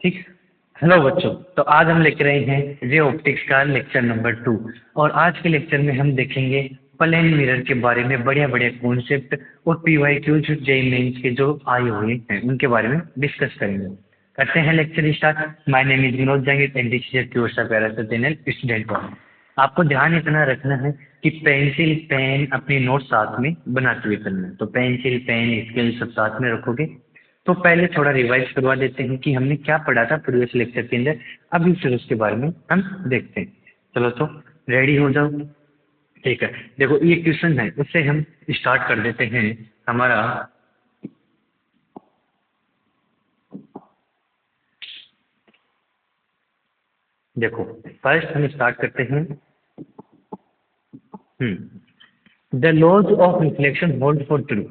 ठीक। हेलो बच्चों, तो आज हम लेकर आए हैं रे ऑप्टिक्स का लेक्चर नंबर 2। और आज के लेक्चर में हम देखेंगे प्लेन मिरर के बारे में बढ़िया बढ़िया कॉन्सेप्ट और पीवाईक्यू जो जेईई मेंस के जो आए हुए हैं उनके बारे में डिस्कस करेंगे। करते हैं lecture start. My name is Vinod Jangid and this is your पैरासोटेनल स्टूडेंट। आपको ध्यान इतना रखना है कि पेंसिल पेन अपनी नोट साथ में बनाते हुए चलना है। तो पेंसिल पेन स्केल सब साथ में रखोगे। तो पहले थोड़ा रिवाइज करवा देते हैं कि हमने क्या पढ़ा था प्रीवियस लेक्चर के अंदर। अभी फिर उसके बारे में हम देखते हैं। चलो तो रेडी हो जाओ। ठीक है, देखो ये क्वेश्चन है, उससे हम स्टार्ट कर देते हैं हमारा। देखो फर्स्ट हम स्टार्ट करते हैं। The laws of reflection hold for true.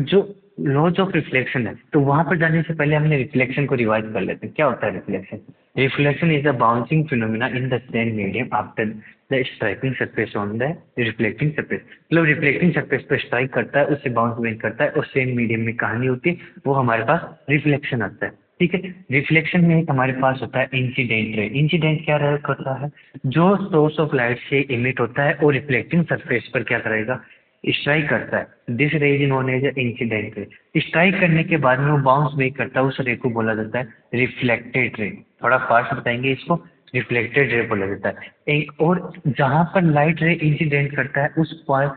जो लॉज ऑफ रिफ्लेक्शन है, तो वहां पर जाने से पहले हमने रिफ्लेक्शन को रिवाइज कर लेते हैं। क्या होता है reflection? Reflection is a bouncing phenomena in the same medium after the striking surface on the reflecting surface. मतलब रिफ्लेक्टिंग सरफेस पर स्ट्राइक करता है, उससे बाउंस बैक करता है और सेम मीडियम में कहानी होती है, वो हमारे पास रिफ्लेक्शन आता है। ठीक है, रिफ्लेक्शन में एक हमारे पास होता है इंसिडेंट रे। इंसिडेंट क्या करता है? जो सोर्स ऑफ लाइट से इमिट होता है और रिफ्लेक्टिंग सरफेस पर क्या करेगा? स्ट्राइक करता है। This ray is known as incident ray. Strike करने के बाद में वो बाउंस बैक करता है, उस रे को बोला जाता है रिफ्लेक्टेड रे। थोड़ा फास्ट बताएंगे इसको। रिफ्लेक्टेड रे बोला जाता है। एक और जहां पर लाइट रे इंसिडेंट करता है उस पॉइंट,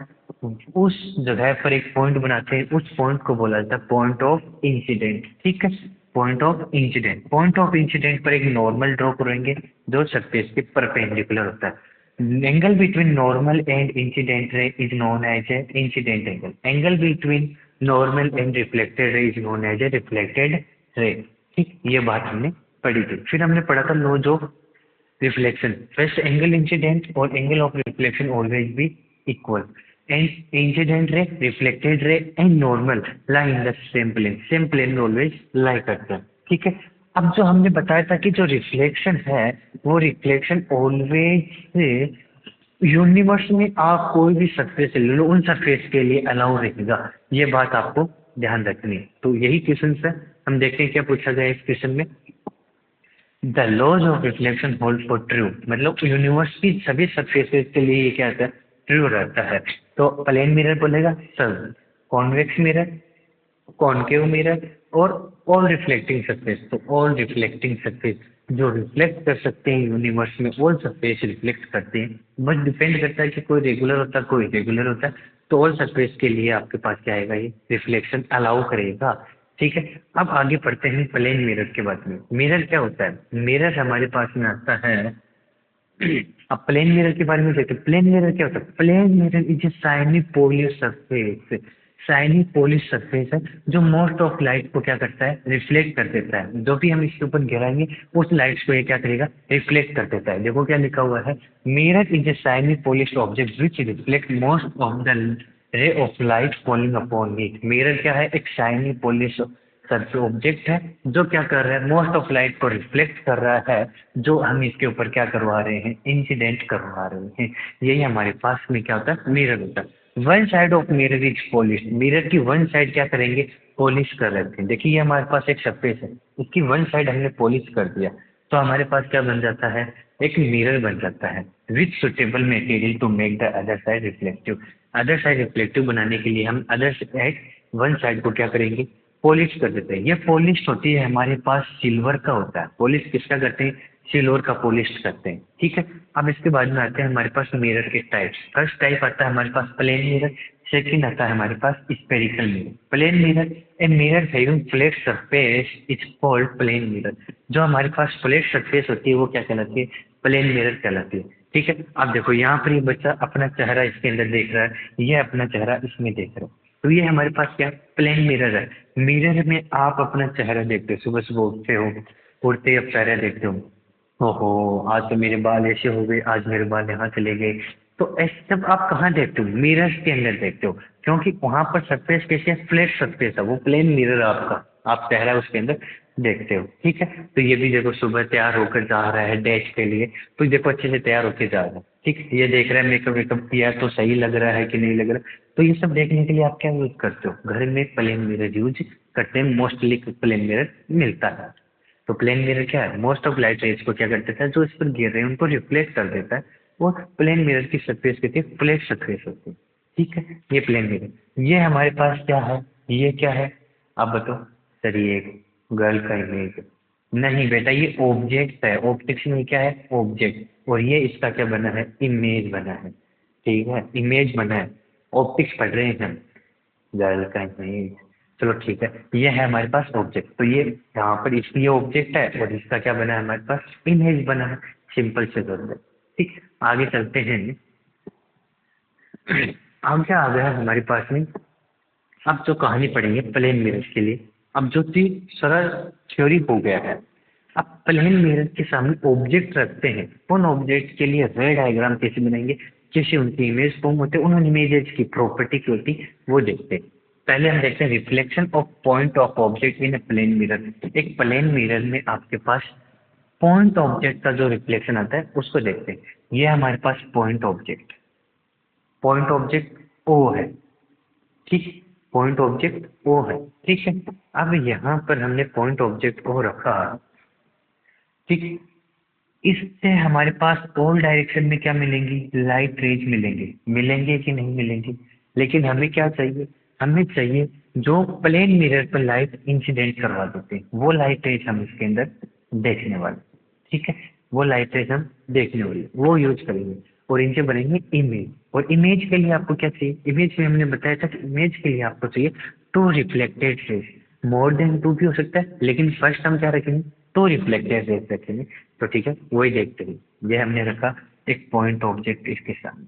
उस जगह पर एक पॉइंट बनाते हैं, उस पॉइंट को बोला जाता है पॉइंट ऑफ इंसिडेंट। ठीक है, point of incident. Point of incident पर एक नॉर्मल ड्रॉ करेंगे जो सरफेस के परपेंडिकुलर होता है। Angle between normal and incident ray is known as a incident angle. Angle between normal and reflected ray is known as a reflected ray. ठीक, ये बात हमने पढ़ी थी। फिर हमने पढ़ा था laws of reflection. First angle incident और angle of reflection always be equal. And incident ray, reflected ray and normal lie in the same plane. Same plane में ऑलवेज लाई करते हैं। ठीक है, अब जो हमने बताया था कि जो रिफ्लेक्शन है वो रिफ्लेक्शन ऑलवेज यूनिवर्स में आप कोई भी सरफेस ले लो, उन सरफेस के लिए अलाउ रहेगा। ये बात आपको ध्यान रखनी है। तो यही क्वेश्चन है, हम देखते हैं क्या पूछा गया इस क्वेश्चन में। The laws of reflection hold for true, मतलब यूनिवर्स की सभी सरफेसेस के लिए ये क्या होता है? ट्रू रहता है। तो प्लेन मिरर बोलेगा sir, convex mirror, concave mirror और ऑल रिफ्लेक्टिंग सरफेस। तो ऑल रिफ्लेक्टिंग सरफेस जो रिफ्लेक्ट कर सकते हैं यूनिवर्स में, ऑल सरफेस रिफ्लेक्ट करते हैं। बस डिपेंड करता है कि कोई रेगुलर होता है कोई इरेगुलर होता है। तो ऑल सरफेस के लिए आपके पास क्या आएगा? ये रिफ्लेक्शन अलाउ करेगा। ठीक है, अब आगे पढ़ते हैं प्लेन मिरर के बारे में। मिरर क्या होता है? मिरर हमारे पास में आता है। अब प्लेन मिरर के बारे में देखते हैं। प्लेन मिरर क्या होता है? Plane mirror is a shiny polish surface. Shiny polish surface है जो मोस्ट ऑफ लाइट को क्या करता है? रिफ्लेक्ट कर देता है। जो भी हम इसके ऊपर गिराएंगे उस लाइट को ये क्या करेगा? रिफ्लेक्ट कर देता है। देखो क्या लिखा हुआ है, mirror is a shiny polish object which reflect most of the ray of light falling upon it. Mirror क्या है? एक शाइनी पॉलिश सरफेस ऑब्जेक्ट है जो क्या कर रहा है? मोस्ट ऑफ लाइट को रिफ्लेक्ट कर रहा है, जो हम इसके ऊपर क्या करवा रहे हैं? इंसिडेंट करवा रहे हैं। यही हमारे पास में क्या होता है? मिरर होता है। One side of mirror is polish. Mirror की वन साइड क्या करेंगे? पॉलिश कर रहे थे। देखिए ये हमारे पास एक सरफेस है, इसकी वन साइड हमने पॉलिश कर दिया, तो हमारे पास क्या बन जाता है? एक मिरर बन जाता है with suitable material to make the other side reflective. Other side reflective बनाने के लिए हम अदर साइड, वन साइड को क्या करेंगे? पॉलिश कर देते हैं। ये पॉलिश होती है हमारे पास सिल्वर का होता है। पॉलिश किसका करते हैं? सिल्वर का पॉलिश करते हैं। ठीक है, अब इसके बाद में आते हैं हमारे पास मिरर के टाइप्स। फर्स्ट टाइप आता है हमारे पास प्लेन मिरर। सेकंड आता है हमारे पास spherical mirror. Plane mirror, a mirror having flat surface is called plane mirror. जो हमारे पास फ्लैट सरफेस होती है वो क्या कहलाती है? प्लेन मिरर कहलाती है। ठीक है, अब देखो यहाँ पर ये बच्चा अपना चेहरा इसके अंदर देख रहा है, ये अपना चेहरा इसमें देख रहा है। तो ये हमारे पास क्या? प्लेन मिरर है। मिरर में आप अपना चेहरा देखते हो, सुबह सुबह उठते हो, उठते ही आप चेहरा देखते हो, ओहो आज तो मेरे बाल ऐसे हो गए, आज मेरे बाल यहाँ चले गए। तो ऐसे जब आप कहाँ देखते हो? मिरर के अंदर देखते हो, क्योंकि वहां पर सरफेस कैसे है? फ्लैट सरफेस है, वो प्लेन मिरर आपका, आप चेहरा उसके अंदर देखते हो। ठीक है, तो ये भी देखो सुबह तैयार होकर जा रहा है डैश के लिए, तो देखो अच्छे से तैयार होकर जा रहा है। ठीक, ये देख रहा है मेकअप वेकअप किया तो सही लग रहा है कि नहीं लग रहा। तो ये सब देखने के लिए आप क्या यूज करते हो? घर में प्लेन मिरर यूज करते हैं, मोस्टली प्लेन मिरर मिलता है। तो प्लेन मिरर क्या है, मोस्ट ऑफ लाइट रेज को क्या कर देता है, जो इस पर गिर रहे हैं उनको रिफ्लेक्ट कर देता है। वो प्लेन मिरर की सरफेस कहती है फ्लैट सरफेस होती है। ठीक है, ये प्लेन मिरर। ये हमारे पास क्या है, ये क्या है, आप बताओ। सर ये गर्ल का इमेज है। नहीं बेटा, ये ऑब्जेक्ट है, ऑप्टिक्स में क्या है, ऑब्जेक्ट, और ये इसका क्या बना है, इमेज बना है। ठीक है, इमेज बना है, ऑप्टिक्स पढ़ रहे हैं हम, गर्ल का इमेज। चलो ठीक है, ये है हमारे पास ऑब्जेक्ट। तो ये यहाँ पर इसलिए ऑब्जेक्ट है और इसका क्या बना है, हमारे पास इमेज बना है। सिंपल से कर। ठीक, आगे चलते हैं। अब क्या आ गया है हमारे पास में, अब जो कहानी पढ़ेंगे प्लेन मिरर के लिए, अब जो चीज सरल थ्योरी हो गया है। अब प्लेन मिरर के सामने ऑब्जेक्ट रखते हैं, उन ऑब्जेक्ट के लिए रे डायग्राम कैसे बनाएंगे, कैसे उनकी इमेज फॉर्म होते हैं, उन इमेजेस की प्रॉपर्टी क्या होती है वो देखते हैं। पहले हम देखते हैं reflection of point of object in a plane mirror. एक प्लेन मिरर में आपके पास पॉइंट ऑब्जेक्ट का जो रिफ्लेक्शन आता है उसको देखते हैं। ये हमारे पास पॉइंट ऑब्जेक्ट ओ है। ठीक, पॉइंट ऑब्जेक्ट ओ है। ठीक है, अब यहाँ पर हमने पॉइंट ऑब्जेक्ट ओ रखा। ठीक, इससे हमारे पास ऑल डायरेक्शन में क्या मिलेंगी, लाइट रेज मिलेंगे, मिलेंगे कि नहीं मिलेंगे। लेकिन हमें क्या चाहिए, हमें चाहिए जो प्लेन मिरर पर लाइट इंसिडेंट करवा देते हैं, वो लाइट रेज हम इसके अंदर देखने वाले। ठीक है, वो लाइट रेज हम देखने वाले, वो यूज करेंगे और इनसे बनेंगे इमेज। और इमेज के लिए आपको क्या चाहिए, इमेज में हमने बताया था कि इमेज के लिए आपको चाहिए two reflected rays. More than two भी हो सकता है, लेकिन फर्स्ट हम क्या रखेंगे, टू रिफ्लेक्टेड रेज रखेंगे। तो ठीक है, वही देखते हैं। ये हमने रखा एक पॉइंट ऑब्जेक्ट इसके सामने।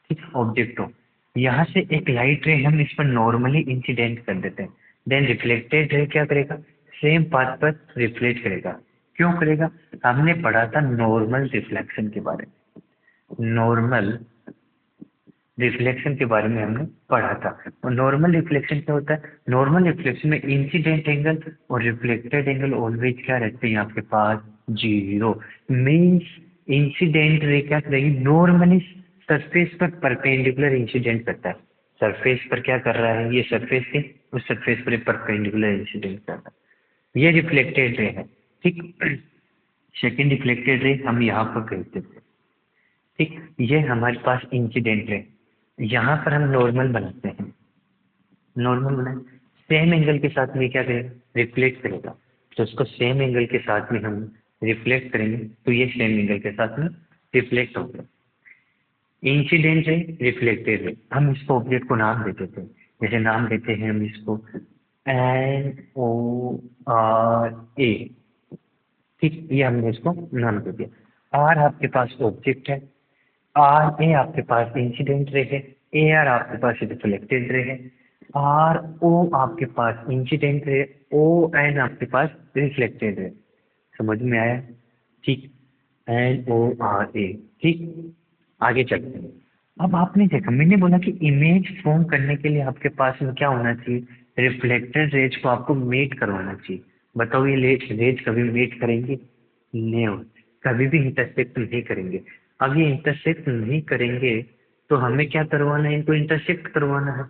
ठीक, ऑब्जेक्ट हो, यहाँ से एक लाइट रे हम इस पर नॉर्मली इंसिडेंट कर देते हैं। देन रिफ्लेक्टेड रे क्या करेगा, सेम पाथ पर रिफ्लेक्ट करेगा। क्यों करेगा, हमने पढ़ा था नॉर्मल रिफ्लेक्शन के बारे में, नॉर्मल रिफ्लेक्शन के बारे में हमने पढ़ा था। और नॉर्मल रिफ्लेक्शन क्या होता है, नॉर्मल रिफ्लेक्शन में इंसिडेंट एंगल और रिफ्लेक्टेड एंगल ऑलवेज क्या रहते हैं आपके पास, जीरो। मीन्स इंसिडेंट रे क्या करेगी, नॉर्मली सरफेस पर परपेंडिकुलर इंसिडेंट करता है। सरफेस पर क्या कर रहा है, ये सरफेस है, उस सरफेस पर परपेंडिकुलर इंसिडेंट कर रहा है, ये रिफ्लेक्टेड रे है। ठीक, सेकेंड रिफ्लेक्टेड रे हम यहाँ पर भेज देते हैं। ठीक, ये हमारे पास इंसिडेंट है, यहाँ पर हम नॉर्मल बनाते हैं। नॉर्मल बनाए, सेम एंगल के साथ में क्या करेगा, रिफ्लेक्ट करेगा। तो उसको सेम एंगल के साथ में हम रिफ्लेक्ट करेंगे तो ये सेम एंगल के साथ में रिफ्लेक्ट होगा। इंसिडेंट है, रिफ्लेक्टेड है, हम इसको ऑब्जेक्ट को नाम दे देते हैं। जैसे नाम देते हैं हम इसको NORA। ठीक, ये हमने इसको नाम दे दिया। आर आपके पास ऑब्जेक्ट है, आर ए आपके पास इंसिडेंट रे है, ए आर आपके पास रिफ्लेक्टेड रे है, आर ओ आपके पास इंसिडेंट रे, ओ एन आपके पास रिफ्लेक्टेड रे। समझ में आया। ठीक, NORA। ठीक, आगे चलते हैं। अब आपने देखा, मैंने बोला कि इमेज फॉर्म करने के लिए आपके पास में क्या होना चाहिए, रिफ्लेक्टेड रेज को आपको मेट करवाना चाहिए। बताओ ये रेज कभी मेट करेंगे, नहीं, कभी भी इंटरसेक्ट नहीं करेंगे। अब ये इंटरसेक्ट नहीं करेंगे तो हमें क्या करवाना है, इनको इंटरसेक्ट करवाना है।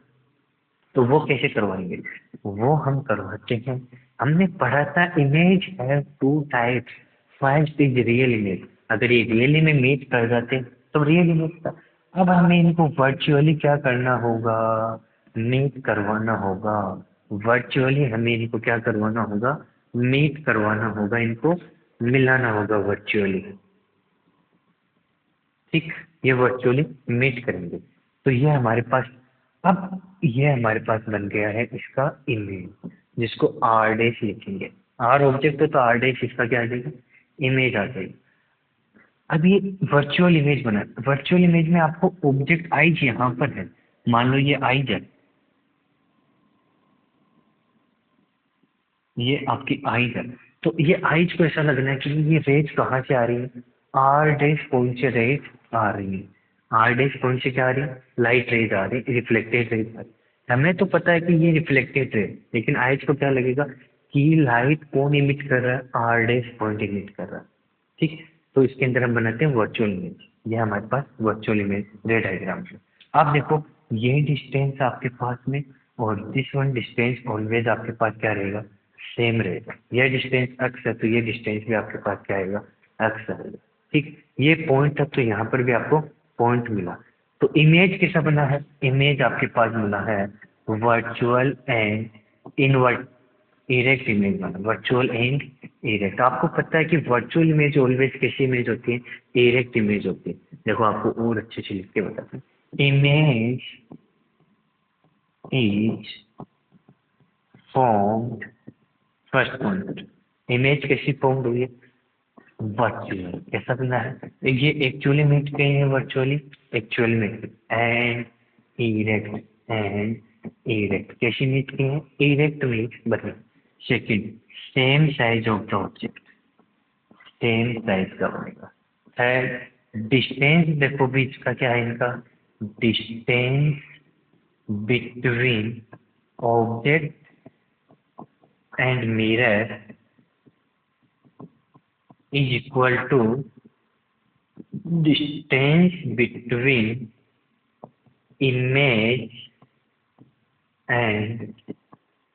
तो वो कैसे करवाएंगे, वो हम करवाते हैं। हमने पढ़ा था इमेज है two types, first is real image. अगर ये रियली में मीट कर जाते तो रियल इमेज था। अब हमें इनको वर्चुअली क्या करना होगा, मीट करवाना होगा। वर्चुअली हमें इनको क्या करवाना होगा, मीट करवाना होगा, इनको मिलाना होगा वर्चुअली। ठीक, ये वर्चुअली मीट करेंगे। तो ये हमारे पास, अब ये हमारे पास बन गया है इसका इमेज, जिसको आर डैश लिखेंगे। आर ऑब्जेक्ट है तो आर डैश इसका क्या आ जाएगा, इमेज आ जाएगी। अब ये वर्चुअल इमेज बना, वर्चुअल इमेज में आपको ऑब्जेक्ट आइज यहाँ पर है, मान लो ये आइज है, ये आपकी आइज है। तो ये आइज को ऐसा लगना है कि ये रेज कहाँ से आ रही है, आर डैश पॉइंट से रेज आ रही है। आर डैश पॉइंट से क्या आ रही है, लाइट रेज आ रही है, रिफ्लेक्टेड रेज आ रही है। हमें तो पता है कि ये रिफ्लेक्टेड रेज, लेकिन आइज को क्या लगेगा कि लाइट कौन इमिट कर रहा है, आर डैश पॉइंट इमिट कर रहा है। ठीक, तो इसके अंदर हम बनाते हैं वर्चुअल इमेज। ये हमारे पास वर्चुअल इमेज रे डायग्राम है। आप देखो, ये डिस्टेंस आपके पास में और दिस वन डिस्टेंस ऑलवेज आपके पास क्या रहेगा, सेम रहेगा। यह डिस्टेंस एक्स है तो ये डिस्टेंस भी आपके पास क्या आएगा, एक्स आएगा। ठीक, ये पॉइंट था तो यहाँ पर भी आपको पॉइंट मिला। तो इमेज कैसा बना है, इमेज आपके पास बना है virtual and invert erect image बना, वर्चुअल एंड इरेक्ट। आपको पता है कि वर्चुअल इमेज ऑलवेज कैसी इमेज होती है, इरेक्ट इमेज होती है। देखो आपको और अच्छे से लिख के बताते हैं, image is formed, first point, image कैसी फॉर्म्ड हुई है, वर्चुअल। कैसा बना है, ये एक्चुअली मीट गए हैं वर्चुअली, एक्चुअल में, एंड इरेक्ट कैसी मीट गए हैं, इरेक्ट मीट बने। Second, same size of the object, same size का बनेगा। थर्ड, डिस्टेंस देखो बीच का क्या है इनका, distance between object and mirror is equal to distance between image and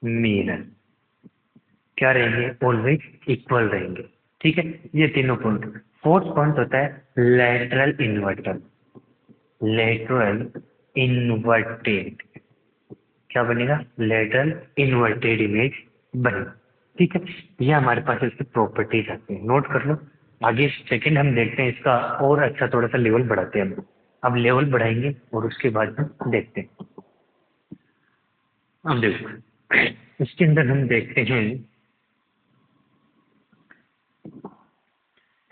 mirror। क्या रहेंगे, ऑलवेज इक्वल रहेंगे। ठीक है, ये तीनों पॉइंट। फोर्थ पॉइंट होता है लेटरल इन्वर्टर, लेटरल इन्वर्टेड। क्या बनेगा, लेटरल इन्वर्टेड इमेज बनेगा। ठीक है, ये हमारे पास इसकी प्रॉपर्टीज आती है, नोट कर लो। आगे सेकंड हम देखते हैं इसका और अच्छा, थोड़ा सा लेवल बढ़ाते हैं हम। अब लेवल बढ़ाएंगे और उसके बाद हम देखते हैं। अब देखो इसके अंदर हम देखते हैं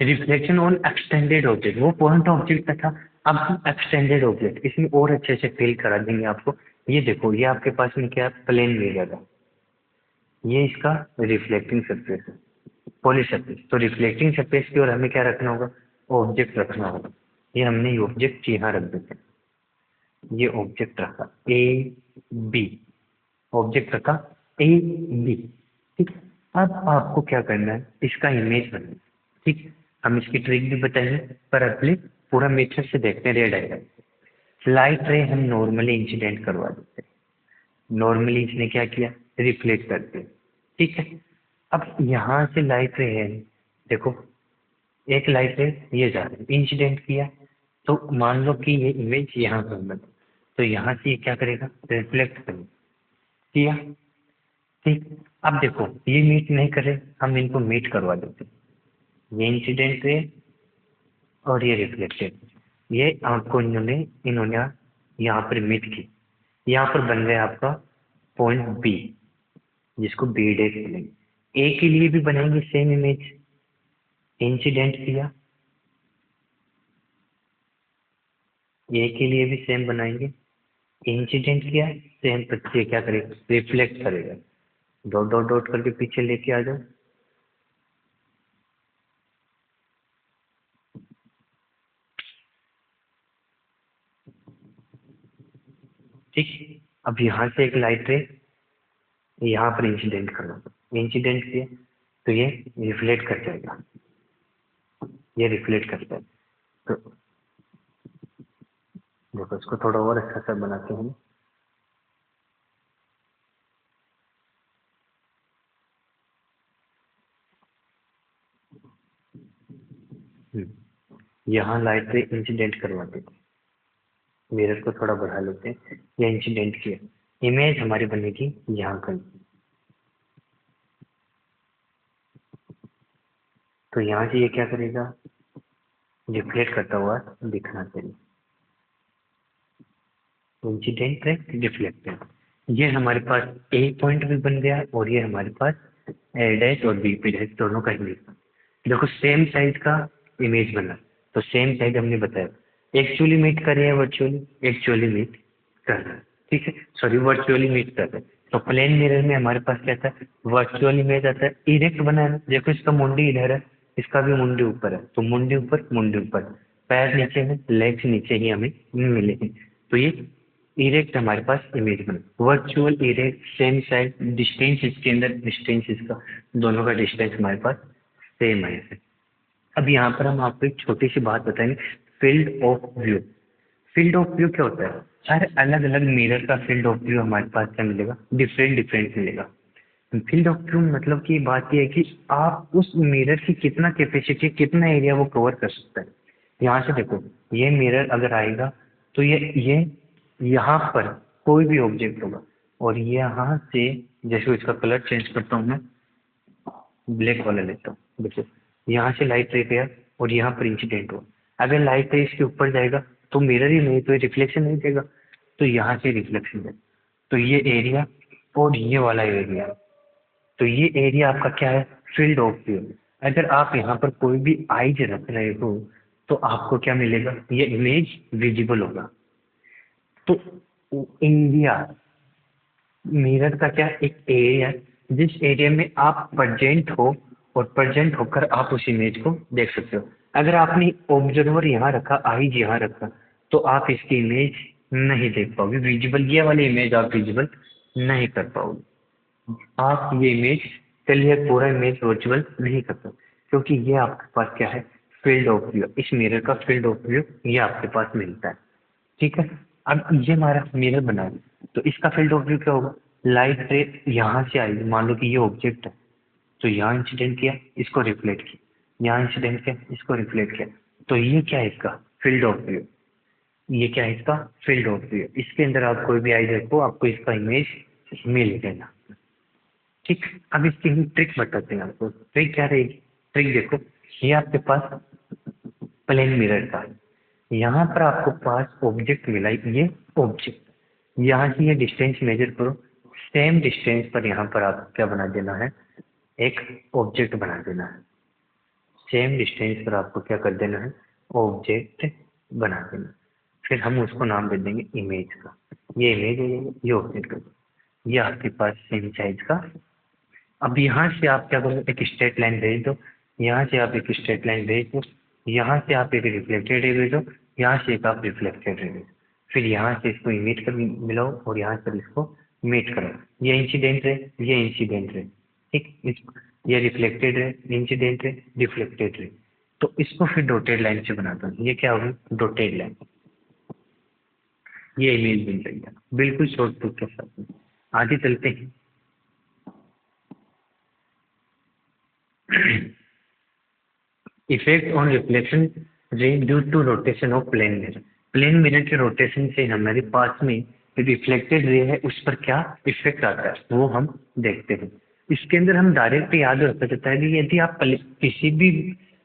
रिफ्लेक्शन ऑन एक्सटेंडेड ऑब्जेक्ट। वो पॉइंट ऑब्जेक्ट था, अब हम एक्सटेंडेड ऑब्जेक्ट इसमें और अच्छे से फील करा देंगे आपको। ये देखो, ये आपके पास में क्या प्लेन मिल जाएगा, ये इसका रिफ्लेक्टिंग सरफेस है, पॉली सरफेस। तो रिफ्लेक्टिंग सरफेस की ओर हमें क्या रखना होगा, ऑब्जेक्ट रखना होगा। ये हमने ये ऑब्जेक्ट यहाँ रख देते हैं, ये ऑब्जेक्ट रखा ए बी, ऑब्जेक्ट रखा ए बी। ठीक, अब आपको क्या करना है, इसका इमेज बनना है। ठीक, हम इसकी ट्रिक भी बताएंगे, पर अगले पूरा मेथड से देखते हैं। रेड आएगा लाइट रे, हम नॉर्मली इंसिडेंट करवा देते हैं, नॉर्मली इसने क्या किया, रिफ्लेक्ट करते हैं। ठीक है, अब यहाँ से लाइट रे है, देखो एक लाइट रे ये जा रही है, इंसिडेंट किया, तो मान लो कि ये इमेज यहाँ पर बनी, तो यहाँ से ये क्या करेगा, रिफ्लेक्ट करेगा। किया, ठीक। अब देखो ये मीट नहीं करे, हम इनको मीट करवा देते हैं। ये इंसिडेंट रे और ये रिफ्लेक्टेड, ये आपको इन्होंने यहाँ पर मीट की, यहाँ पर बन गया आपका पॉइंट बी, जिसको बी डे बोलेंगे। ए के लिए भी बनाएंगे सेम इमेज, इंसिडेंट किया, ए के लिए भी सेम बनाएंगे, इंसिडेंट किया सेम, ये क्या करेगा, रिफ्लेक्ट करेगा। डॉट डॉट डॉट करके पीछे लेके आ जाओ। ठीक, अब यहाँ से एक लाइट रे यहाँ पर इंसिडेंट करना, इंसिडेंट किया तो ये रिफ्लेक्ट कर जाएगा, ये रिफ्लेक्ट करता है। तो देखो इसको थोड़ा और अच्छा सा बनाते हैं। यहाँ लाइट रे इंसिडेंट करवाते हैं, मिरर को थोड़ा बढ़ा लेते हैं, या इंसिडेंट किया, इमेज हमारी बनेगी यहाँ कहीं। तो यहाँ से ये क्या करेगा, रिफ्लेक्ट करता हुआ दिखना चाहिए, इंसिडेंट रिफ्लेक्टेड। ये हमारे पास ए पॉइंट भी बन गया और ये हमारे पास ए डैश और बी पी डैश दोनों का इमेज। देखो सेम साइज का इमेज बना, तो सेम साइज हमने बताया, एक्चुअली मीट कर रहे हैं वर्चुअली, एक्चुअली मीट कर रहे हैं। ठीक है, सॉरी वर्चुअली मीट कर रहे हैं। तो प्लेन मिरर में हमारे पास क्या था, वर्चुअल इमेज आता है, इरेक्ट बना है। देखो इसका मुंडी इधर है, इसका भी मुंडी ऊपर है, तो मुंडी ऊपर मुंडी ऊपर, पैर नीचे में, लेग्स नीचे ही हमें मिलेंगे। तो ये इरेक्ट हमारे पास इमेज बना, virtual erect same size, distance इसके अंदर, डिस्टेंस इसका, दोनों का डिस्टेंस हमारे पास सेम है। अब यहाँ पर हम आपको एक छोटी सी बात बताएंगे, field of view. Field of view क्या होता है, हर अलग अलग मिरर का फील्ड ऑफ व्यू हमारे पास क्या मिलेगा, डिफरेंट डिफरेंट मिलेगा। फील्ड ऑफ व्यू मतलब कि बात यह है कि आप उस मिरर की कितना कैपेसिटी, कितना एरिया वो कवर कर सकता है। यहाँ से देखो, ये मिरर अगर आएगा तो ये यहाँ पर कोई भी ऑब्जेक्ट होगा, और यहाँ से जैसे इसका कलर चेंज करता हूँ मैं, ब्लैक वाला लेता हूँ, देखो यहाँ से लाइट रे गया और यहाँ पर इंसिडेंट हुआ। अगर लाइट रे इसके ऊपर जाएगा तो मिरर ही नहीं, तो रिफ्लेक्शन नहीं देगा, तो यहाँ से रिफ्लेक्शन देगा। तो ये एरिया और ये वाला एरिया, तो ये एरिया आपका क्या है, फील्ड ऑफ व्यू। अगर आप यहाँ पर कोई भी आइज रख रहे हो तो आपको क्या मिलेगा, ये इमेज विजिबल होगा। तो इंडिया मिरर का क्या एक एरिया है, जिस एरिया में आप प्रेजेंट हो और प्रेजेंट होकर आप उस इमेज को देख सकते हो। अगर आपने ऑब्जर्वर यहाँ रखा, आइज यहाँ रखा, तो आप इसकी इमेज नहीं देख पाओगे, विजिबल ये वाली इमेज आप विजिबल नहीं कर पाओगे। आप ये इमेज चलिए पूरा इमेज वर्चुअल नहीं कर सकते, क्योंकि ये आपके पास क्या है, फील्ड ऑफ व्यू। इस मिरर का फील्ड ऑफ व्यू ये आपके पास मिलता है। ठीक है, अब ये हमारा मिरर बना है, तो इसका फील्ड ऑफ व्यू क्या होगा, लाइट रे यहाँ से आएगी, मान लो कि ये ऑब्जेक्ट है, तो यहाँ इंसिडेंट किया, इसको रिफ्लेक्ट किया, यहाँ इंसिडेंट किया, इसको रिफ्लेक्ट किया, तो ये क्या है, इसका फील्ड ऑफ व्यू। ये क्या है, इसका फील्ड ऑफ व्यू। इसके अंदर आप कोई भी आई देखो, आपको इसका इमेज मिल जाएगा। ठीक, अब इसकी हम ट्रिक बताते हैं आपको। ट्रिक क्या रहेगी, ट्रिक देखो, ये आपके पास प्लेन मिरर था, यहाँ पर आपको पास ऑब्जेक्ट मिला, ये ऑब्जेक्ट, यहाँ से ये डिस्टेंस मेजर करो, सेम डिस्टेंस पर यहाँ पर आपको क्या बना देना है, एक ऑब्जेक्ट बना देना है। सेम डिस्टेंस पर आपको क्या कर देना है, ऑब्जेक्ट बना देना। फिर हम उसको नाम दे देंगे इमेज का, ये इमेज है, ये ऑब्जेक्ट का, ये आपके पास सेम साइज का। अब यहाँ से आप क्या करो, एक स्ट्रेट लाइन भेज दो, यहाँ से आप एक स्ट्रेट लाइन भेज दो, यहाँ से आप एक रिफ्लेक्टेड रे भेजो, यहाँ से एक आप रिफ्लेक्टेड रे भेजो, फिर यहाँ से इसको इमेज कर मिलाओ और यहाँ पर इसको मीट करो। ये इंसिडेंट रे, ये इंसिडेंट रे, ठीक, ये reflected ray, incident ray, reflected रे, तो इसको फिर डॉटेड लाइन से बनाता हूँ, ये क्या होगी, डॉटेड लाइन। ये इमेज बन जाएगा बिल्कुल शॉर्ट टूथ के साथ में। आगे चलते हैं। Effect on reflection ray due to rotation of plane mirror. Plane mirror के रोटेशन से हमारे पास में रिफ्लेक्टेड रे है, उस पर क्या इफेक्ट आता है वो हम देखते हैं। इसके अंदर हम डायरेक्ट याद रख सकते हैं कि यदि आप किसी भी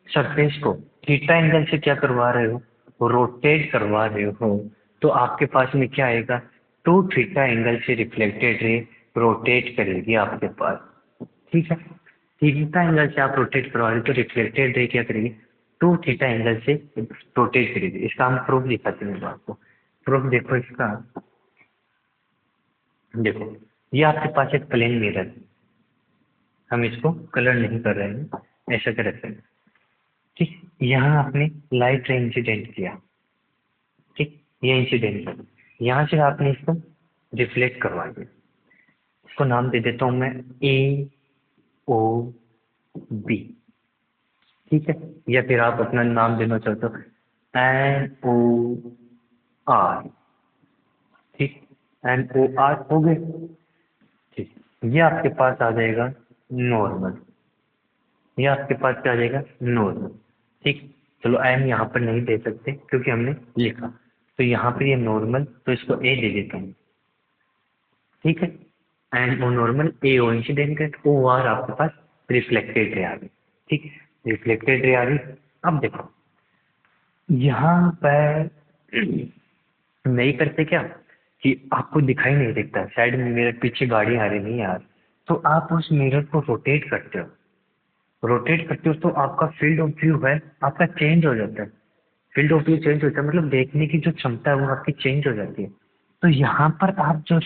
सरफेस को थीटा एंगल से क्या करवा रहे हो, रोटेट करवा रहे हो, तो आपके पास में क्या आएगा, टू थीटा एंगल से रिफ्लेक्टेड रे रोटेट करेगी आपके पास। ठीक है, थीटा एंगल से आप रोटेट करवा रहे हो तो रिफ्लेक्टेड रे क्या करेगी, टू थीटा एंगल से रोटेट करेगी। इसका हम प्रूफ दिखाते हैं आपको। प्रूफ देखो इसका, देखो ये आपके पास एक प्लेन मिरर है, हम इसको कलर नहीं कर रहे हैं, ऐसा कर रखते हैं। ठीक, यहाँ आपने लाइट रे इंसिडेंट किया, ठीक, ये इंसिडेंट है, यहाँ से आपने इसको रिफ्लेक्ट करवा दिया। इसको नाम दे देता हूँ मैं ए ओ बी, ठीक है, या फिर आप अपना नाम देना चाहते हो एन ओ आर, ठीक, एन ओ आर हो गए। ठीक, ये आपके पास आ जाएगा नॉर्मल, ये आपके पास क्या आ जाएगा, नॉर्मल। ठीक, चलो एन यहाँ पर नहीं दे सकते क्योंकि हमने लिखा, तो यहाँ पर ये नॉर्मल, तो इसको ए दे देता हूँ। ठीक है, एन ओ नॉर्मल, ए ओ इंसिडेंट, ओ आर आपके पास रिफ्लेक्टेड रे आ गई। ठीक, रिफ्लेक्टेड रे आ गई। अब देखो यहाँ पर नहीं करते क्या कि आपको दिखाई नहीं देता साइड में मेरे पीछे गाड़ी आ रही नहीं यार, तो आप उस मिरर को रोटेट करते हो, रोटेट करते हो तो आपका फील्ड ऑफ व्यू है आपका चेंज हो जाता है। फील्ड ऑफ व्यू चेंज होता है मतलब देखने की जो क्षमता है वो आपकी चेंज हो जाती है। तो यहाँ पर आप जो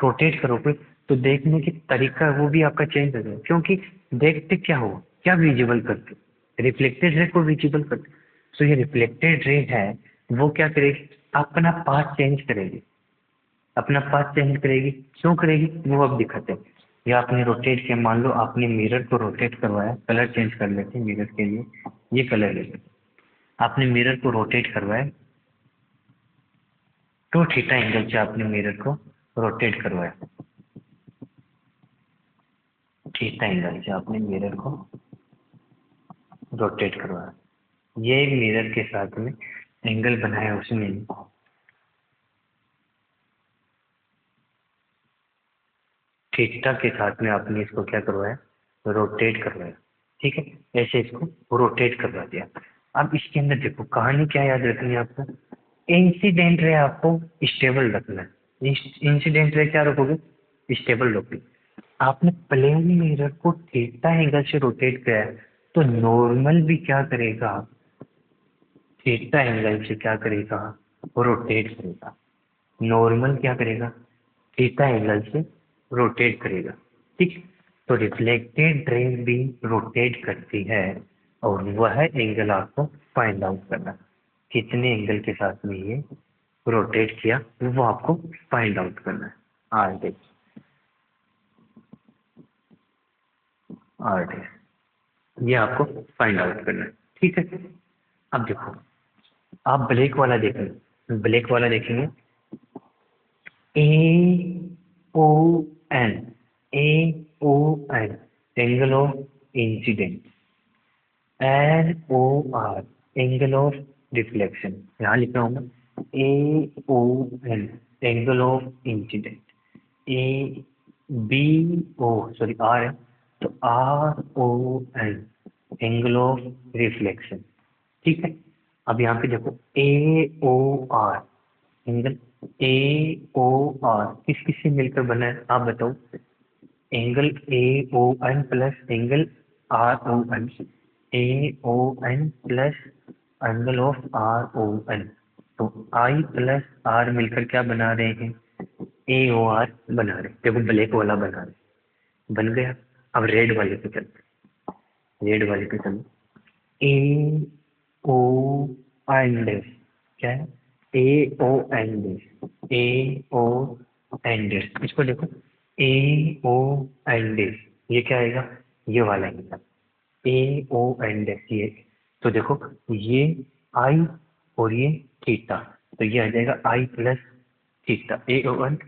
रोटेट करोगे तो देखने की तरीका है वो भी आपका चेंज हो जाएगा, क्योंकि देखते क्या हो, क्या विजिबल करते, रिफ्लेक्टेड रे को विजिबल करते। तो ये रिफ्लेक्टेड रे है, वो क्या करेगी, अपना पाथ चेंज करेगी, अपना पाथ चेंज करेगी। क्यों करेगी वो अब दिखाते हैं। या आपने रोटेट किया, मान लो आपने मिरर को रोटेट करवाया, कलर चेंज कर लेते हैं मिरर के लिए, ये कलर ले लेते हैं। आपने मिरर को रोटेट करवाया, टू थीटा एंगल से आपने मिरर को रोटेट करवाया, थीटा एंगल से आपने मिरर को रोटेट करवाया। ये मिरर के साथ में एंगल बनाया उसने थीटा के साथ में आपने इसको क्या करवाया, रोटेट करवाया। ठीक है, ऐसे इसको रोटेट करवा दिया। अब इसके अंदर देखो कहानी क्या याद रखनी है आपको, इंसिडेंट रे आपको स्टेबल रखना है। इंसिडेंट रे क्या रखोगे, स्टेबल रखोगे। आपने प्लेन मिरर को थीटा एंगल से रोटेट किया है, तो नॉर्मल भी क्या करेगा, थीटा एंगल से क्या करेगा, रोटेट करेगा। नॉर्मल क्या करेगा, थीटा एंगल से रोटेट करेगा। ठीक, तो रिफ्लेक्टेड रे भी रोटेट करती है, और वह एंगल आपको फाइंड आउट करना, कितने एंगल के साथ में ये रोटेट किया वो आपको फाइंड आउट करना है। आर डे, आर डे, ये आपको फाइंड आउट करना है। ठीक है, अब देखो आप ब्लैक वाला देखेंगे, ब्लैक वाला देखेंगे, A O N, A O N angle of incident, N O R angle of reflection, यहाँ लिख रहा हूँ मैं, A O N angle of incident, A B O sorry R है, तो R O N angle of reflection. ठीक है, अब यहाँ पे देखो A O R angle, A O R किस किस से मिलकर बना है आप बताओ, angle A O N plus angle are O N, A O N plus angle of R O N, तो आई प्लस आर मिलकर क्या बना रहे हैं, ए ओ आर बना रहे हैं। देखो ब्लैक वाला बना रहे, बन गया। अब रेड वाले पे चलते, रेड वाले पे चलो, ए ओ एन डैश, क्या है, A O N dash, A O N dash, इसको देखो ए ओ एन डैश, ये क्या आएगा, ये वाला आएगा ए ओ एन डैश, ये तो देखो ये आई और ये थीटा, तो ये आ जाएगा I plus theta, A O N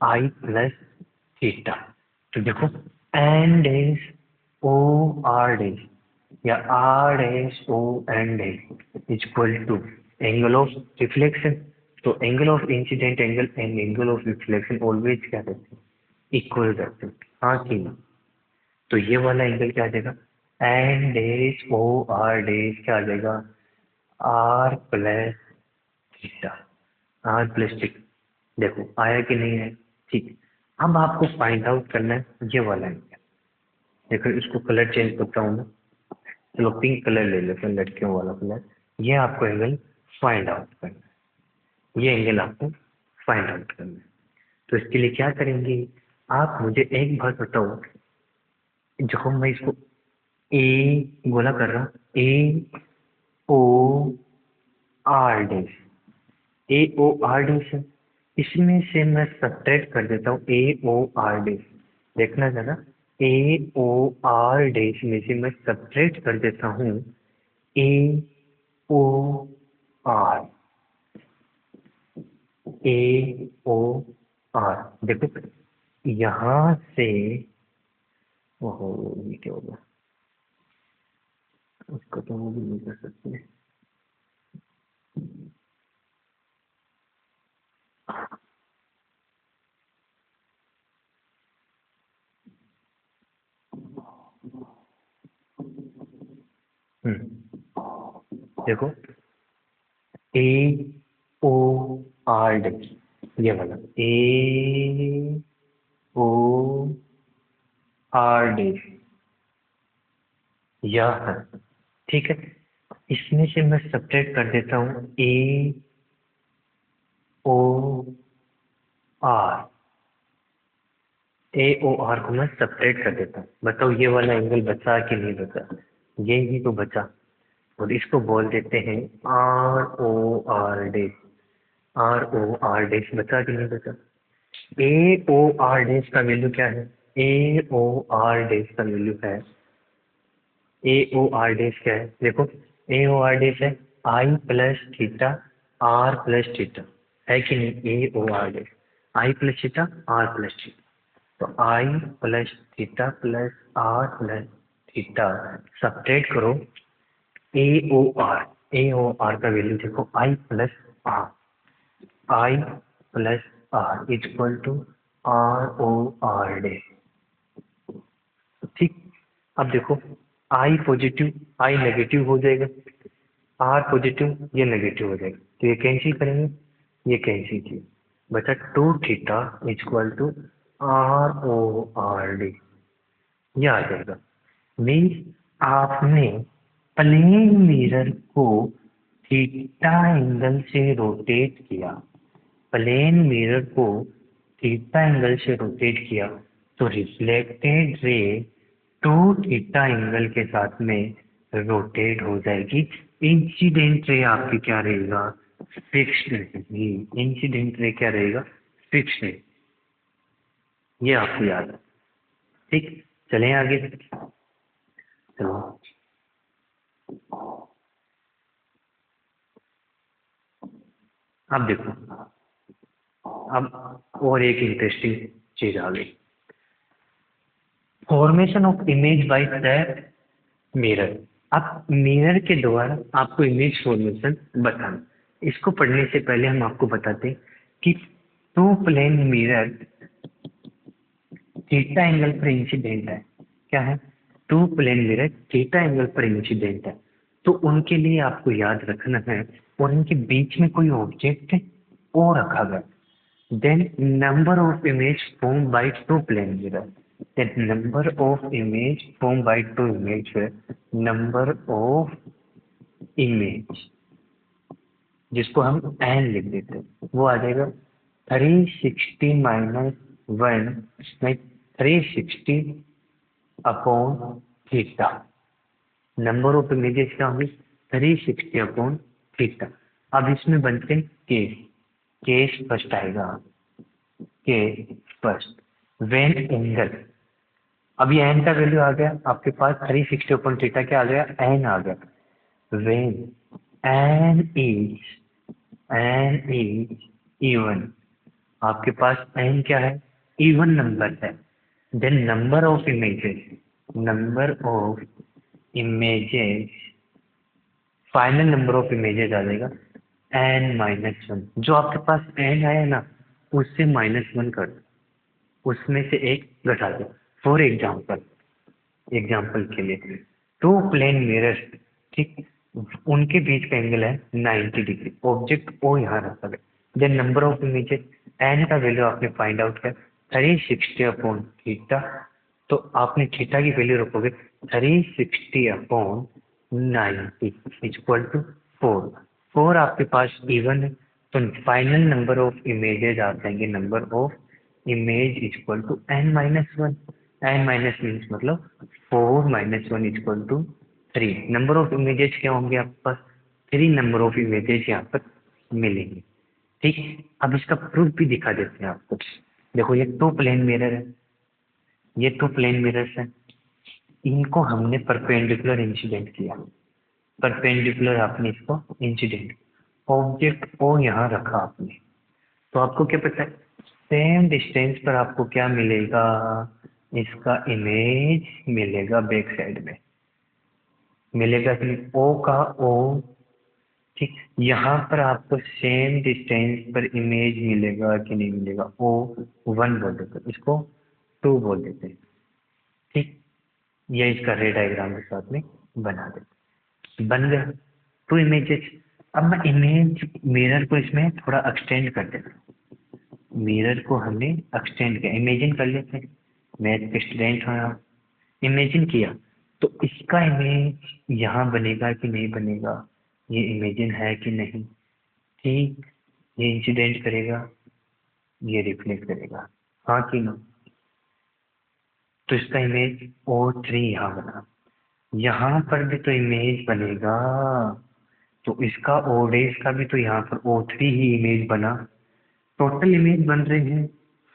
I plus theta. तो देखो N dash O R dash या R dash O N dash equal to angle of reflection, तो angle of incident angle and angle of reflection always क्या रहते हैं, equal रहते हैं, हाँ कि नहीं। तो ये वाला एंगल क्या आ जाएगा, N dash O R dash क्या आ जाएगा, R plus theta, R plus theta. देखो आया कि नहीं है, ठीक। अब आपको फाइंड आउट करना है ये वाला एंगल। देखो इसको कलर चेंज करता हूँ मैं, चलो पिंक कलर ले लेते हैं, लड़कियों वाला कलर। ये आपको एंगल फाइंड आउट करना है, ये एंगल आपको फाइंड आउट करना है। तो इसके लिए क्या करेंगे, आप मुझे एक बात बताओ, जो मैं इसको ए गोला कर रहा हूँ, ए ओ आर डैश, ए ओ आर डैश है, इसमें से मैं सब्ट्रैक्ट कर देता हूँ ए ओ आर डैश, देखना जरा, ए ओ आर डैश में से मैं सब्ट्रैक्ट कर देता हूँ ए O are, A O are, देखो यहाँ से, ओहो ये क्या होगा, उसको तो वो भी नहीं कर सकते। देखो ए ओ आर डैश, ये वाला ए ओ आर डैश, यह है, ठीक है। इसमें से मैं सब्ट्रैक्ट कर देता हूँ ए O are, A O are को मैं सब्ट्रैक्ट कर देता हूँ, बताओ ये वाला एंगल बचा कि नहीं बचा, ये ही तो बचा, और इसको बोल देते हैं R O R dash, R O R dash बचा कि नहीं बचा। ए ओ आर डैश का वैल्यू क्या है, ए ओ आर डैश का वैल्यू है, ए ओ आर डैश क्या है, देखो ए ओ आर डैश है I plus theta R plus theta, है कि नहीं, A O R dash I plus theta R plus theta. तो I plus theta plus R plus theta subtract करो A O R का value देखो I plus R equal to R डे। ठीक, अब देखो आई पॉजिटिव आई नेगेटिव हो जाएगा, आर पॉजिटिव ये नेगेटिव हो जाएगा, तो ये कैंसिल करेंगे, ये कैंसिल किए, बचा 2 theta equal to R D, ये आ जाएगा। मीन्स आपने प्लेन मिरर को थीटा एंगल से रोटेट किया, प्लेन मिरर को थीटा एंगल से रोटेट किया, तो रिफ्लेक्टेड रे 2 थीटा एंगल के साथ में रोटेट हो जाएगी। इंसिडेंट रे आपकी क्या रहेगा, फिक्स्ड रहेगी। इंसिडेंट रे क्या रहेगा, फिक्स्ड रहेगी, ये आपको याद है। ठीक, चलें आगे। चलो अब देखो, अब और एक इंटरेस्टिंग चीज आ गई, formation of image by the mirror. अब मिरर के द्वारा आपको इमेज फॉर्मेशन बताना। इसको पढ़ने से पहले हम आपको बताते हैं कि 2 प्लेन मिरर थीटा एंगल पर इंसिडेंट है। क्या है, 2 प्लेन मिरर थीटा एंगल पर इंसिडेंट है, तो उनके लिए आपको याद रखना है, और इनके बीच में कोई ऑब्जेक्ट और रखा गया, then number of image formed by 2 plane mirror, that number of image formed by 2 image, number of image जिसको हम n लिख देते हैं, वो आ जाएगा 360 माइनस 1 में 360 upon theta. Number of images क्या होंगे, 360 अपॉन थीटा। अब इसमें बनते हैं केस फर्स्ट आएगा, के फर्स्ट वेन एंगल। अब ये एन का वैल्यू आ गया आपके पास, 360 अपॉन थीटा क्या आ गया, एन आ गया। वेन एन इज इवन, आपके पास एन क्या है, इवन नंबर है, then number of images final number of images आ जाएगा n-1। जो आपके पास n आया ना, उससे -1 कर दो, उसमें से एक घटा दो। फॉर एग्जाम्पल के लिए 2 प्लेन मिरर, ठीक, उनके बीच का एंगल है 90 डिग्री, ऑब्जेक्ट ओ यहाँ रखा गया, then number of images N का वैल्यू आपने फाइंड आउट किया 360 अपॉन थीटा, तो आपने थीटा की वैल्यू रखोगे 360 अपॉन 90 इक्वल टू 4 आपके पास इवन है, तो फाइनल नंबर ऑफ इमेजेस आ जाएंगे, number of image equal to n-1, n minus means मतलब 4 - 1 equal to 3। Number of images क्या होंगे आपके पास, 3 नंबर ऑफ इमेजेस यहाँ पर मिलेंगे। ठीक, अब इसका प्रूफ भी दिखा देते हैं आपको। देखो ये 2 प्लेन मिरर है, ये 2 प्लेन मिरर्स हैं, इनको हमने परपेंडिकुलर इंसिडेंट किया, परपेंडिकुलर आपने इसको इंसिडेंट, ऑब्जेक्ट को यहाँ रखा आपने, तो आपको क्या पता है, सेम डिस्टेंस पर आपको क्या मिलेगा, इसका इमेज मिलेगा बैक साइड में, मिलेगा कि ओ का ओ। ठीक, यहाँ पर आपको सेम डिस्टेंस पर इमेज मिलेगा कि नहीं मिलेगा, O1 बोल देते हैं, इसको 2 बोल देते हैं। ठीक, ये इसका रे डायग्राम के साथ में बना देते, बन गया 2 इमेजेस। अब मैं इमेज मिरर को इसमें थोड़ा एक्सटेंड कर देता हूँ, मिरर को हमने एक्सटेंड किया, इमेजिन कर लेते हैं, मैथ के स्टूडेंट हो आप, इमेजिन किया, तो इसका इमेज यहाँ बनेगा कि नहीं बनेगा, ये इमेजिन है कि नहीं। ठीक, ये इंसिडेंट करेगा, ये रिफ्लेक्ट करेगा, हाँ कि ना, तो इसका इमेज O3 यहाँ बना, यहाँ पर भी तो इमेज बनेगा, तो इसका ओ डेज का भी तो यहाँ पर O3 ही इमेज बना। टोटल इमेज बन रहे हैं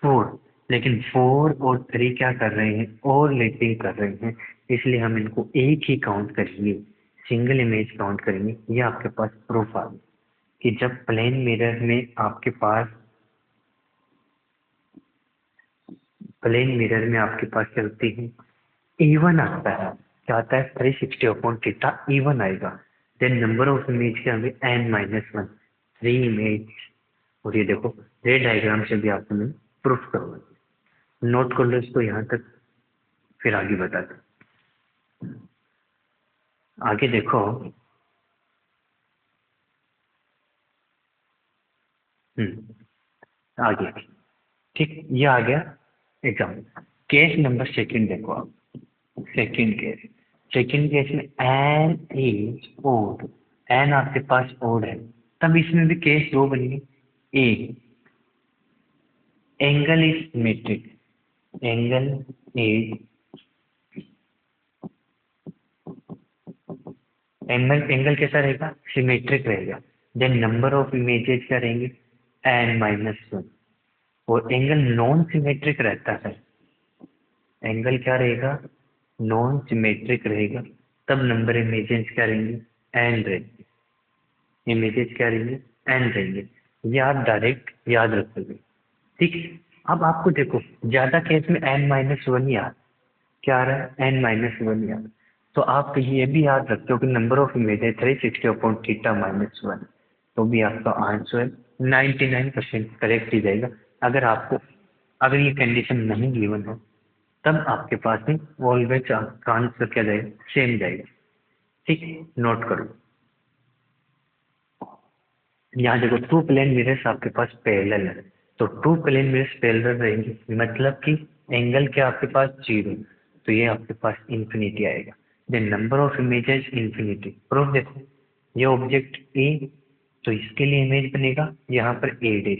4, लेकिन 4 और 3 क्या कर रहे हैं, ओवरलैपिंग कर रहे हैं, इसलिए हम इनको एक ही काउंट करेंगे, सिंगल इमेज काउंट करेंगे। ये आपके पास प्रूफ आ गया कि जब प्लेन मिरर में आपके पास प्लेन मिरर में आपके पास क्या होती है, E1 आता है, क्या आता है 360/θ E1 आएगा। देन नंबर ऑफ इमेज क्या होंगे n-1, 3 इमेज। और ये देखो रे डायग्राम से भी आपको मैं प्रूफ करूँगा, नोट कर लो इसको यहाँ तक, फिर आगे बताते हैं। आगे देखो, आगे ठीक, ये आ गया एग्जाम्पल। केस नंबर सेकंड देखो आप, सेकंड केस में एन इज ओड, एन आपके पास ओड है, तब इसमें भी केस दो बनेगी। A angle is symmetric, angle is angle कैसा रहेगा, सिमेट्रिक रहेगा। देन नंबर ऑफ इमेजेस क्या रहेंगे n-1, और एंगल नॉन सिमेट्रिक रहता है, एंगल क्या रहेगा नॉन सिमेट्रिक रहेगा, तब नंबर इमेजेस क्या रहेंगे एन रहेंगे, इमेजेस क्या रहेंगे एन रहेंगे। ये आप डायरेक्ट याद रखोगे, ठीक। अब आपको देखो ज्यादा केस में n-1 याद, क्या आ रहा है n-1 याद, तो आप ये भी याद रखते हो कि नंबर ऑफ इमेजेस 360/θ-1, तो भी आपका आंसर 99% करेक्ट ही जाएगा। अगर आपको, अगर ये कंडीशन नहीं गिवन हो तब आपके पास में ऑलवेज आपका आंसर क्या जाएगा सेम जाएगा, ठीक। नोट करो, यहाँ देखो टू प्लेन मिरर्स आपके पास पैरेलल है, तो टू प्लेन मिरर्स पैरेलल रहेंगे, मतलब कि एंगल क्या आपके पास 0, तो ये आपके पास इंफिनिटी आएगा। Then number of images infinity, proof देखो ये ऑब्जेक्ट ए, तो इसके लिए इमेज बनेगा यहाँ पर A',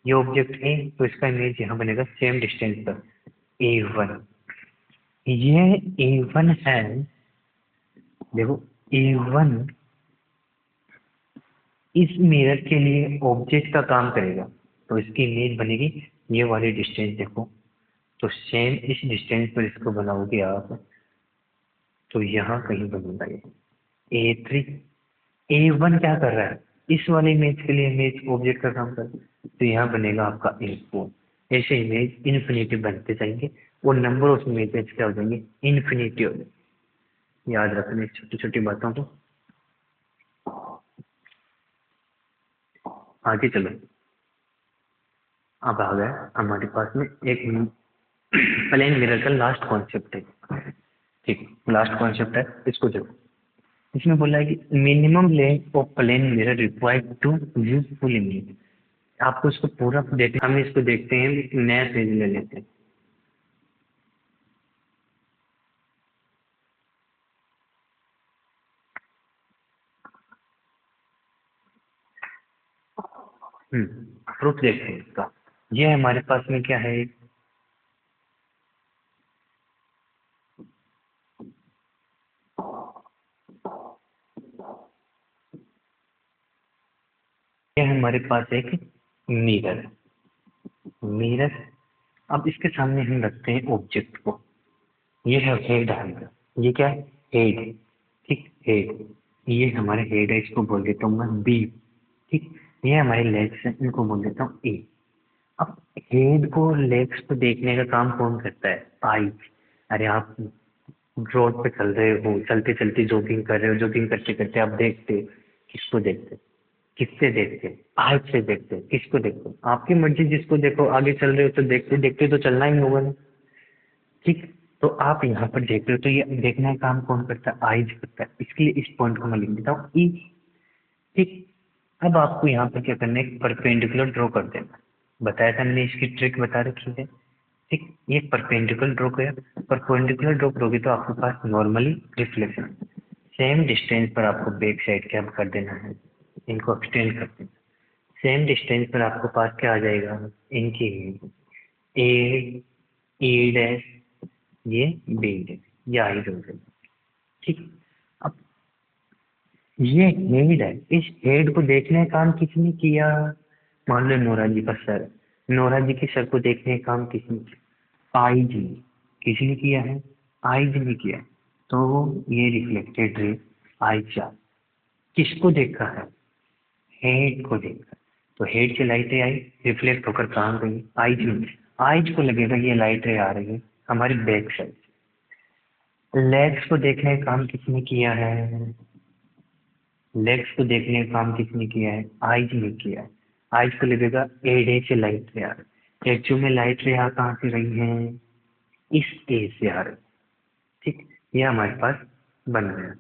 ये ऑब्जेक्ट ए तो इसका इमेज यहाँ बनेगा सेम डिस्टेंस पर A1, ये A1 है, देखो A1 इस मिरर के लिए ऑब्जेक्ट का काम करेगा, तो इसकी इमेज बनेगी ये वाली डिस्टेंस देखो, तो सेम इस डिस्टेंस पर इसको बनाओगे आप, तो यहाँ कहीं बनेगा ये A3। A1 क्या कर रहा है, इस वाले इमेज के लिए इमेज ऑब्जेक्ट का काम कर रहा है, तो यहाँ बनेगा आपका A4। ऐसे इमेज इन्फिनिटी बनते जाएंगे और नंबर ऑफ इमेजेस क्या हो जाएंगे इन्फिनिटी हो जाएंगे। याद रखना इस छोटी छोटी बातों को। आगे चलो, अब आ गया हमारे पास में एक प्लेन मिरर का लास्ट कॉन्सेप्ट है, ठीक, लास्ट कॉन्सेप्ट है, इसको देखो। इसमें बोला है कि minimum length of plane mirror required to view full image. आपको इसको पूरा देखते, हम इसको देखते हैं, नया पेज ले लेते हैं। प्रूफ देखते हैं इसका। ये हमारे पास में क्या है, ये हमारे पास एक मिरर, मिरर, अब इसके सामने हम रखते हैं ऑब्जेक्ट को, ये है हेड हमारा, ये क्या है हेड, ठीक, हेड, ये हमारे हेड है, इसको बोल देता हूँ मैं बी, ठीक। ये हमारे लेग्स हैं, इनको बोल देता हूँ ए। अब हेड को लेग्स को देखने का काम कौन करता है, आई। अरे आप रोड पे चल रहे हो, चलते चलते जॉगिंग कर रहे हो, जॉगिंग करते करते आप देखते हो, किसको देखते हो, किससे देखते हो, आँख से देखते हो, किसको देखते हो, आपकी मर्जी, जिसको देखो, आगे चल रहे हो तो देखते देखते तो चलना ही होगा ना, ठीक। तो आप यहाँ पर देख रहे हो, तो ये देखने का काम कौन करता है, आइज करता है, इसके लिए इस पॉइंट को मैं लिख देता हूँ ई, ठीक। अब आपको यहाँ पर क्या करना है, परपेंडिकुलर ड्रॉ कर देना, बताया था मैंने, इसकी ट्रिक बता रखी है, ठीक। ये परपेंडिकुलर ड्रॉ किया, परपेंडिकुलर ड्रॉ करोगे तो आपके पास नॉर्मली रिफ्लेक्शन सेम डिस्टेंस पर आपको बैक साइड क्या कर देना है, इनको एक्सटेंड कर देना, सेम डिस्टेंस पर आपके पास क्या आ जाएगा, इनकी ए, ई डैश, ये बी डैश, ये आई हो जाएगा, ठीक। अब ये हेड है, इस हेड को देखने का काम किसने किया, मान लो नोरा जी का सर, नोरा जी के सर को देखने का काम किसने किया, आई जी, किसने किया है, आई जी ने किया है। तो ये रिफ्लेक्टेड रे आई चार किसको देखा है, हेड को देखा, तो हेड से लाइटें आई, रिफ्लेक्ट होकर कहाँ गई, आई जी में, आइज को लगेगा ये लाइट रे आ रही है हमारी बैक साइड। लेग्स को देखने का काम किसने किया है? लेग्स को देखने का काम किसने किया है? आइज ने किया है। आइज को लगेगा एडे से लाइट रे आ रही है। एक्चुअल में लाइट रे आ कहाँ से रही है? इस ए से आ रही। ठीक, ये हमारे पास बन गया।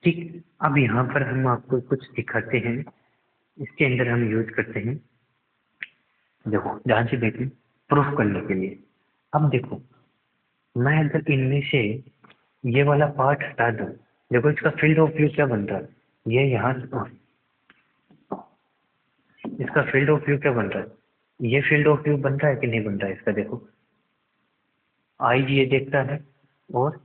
ठीक, अब यहाँ पर हम आपको कुछ दिखाते हैं, इसके अंदर हम यूज करते हैं। देखो ध्यान से देखें, प्रूफ करने के लिए। अब देखो, मैं अगर इनमें से ये वाला पार्ट हटा दूं, देखो इसका फील्ड ऑफ व्यू क्या बन रहा है? ये यहाँ से, इसका फील्ड ऑफ व्यू क्या बन रहा है? ये फील्ड ऑफ व्यू बन रहा है कि नहीं बन रहा है इसका? देखो आई ये देखता है, और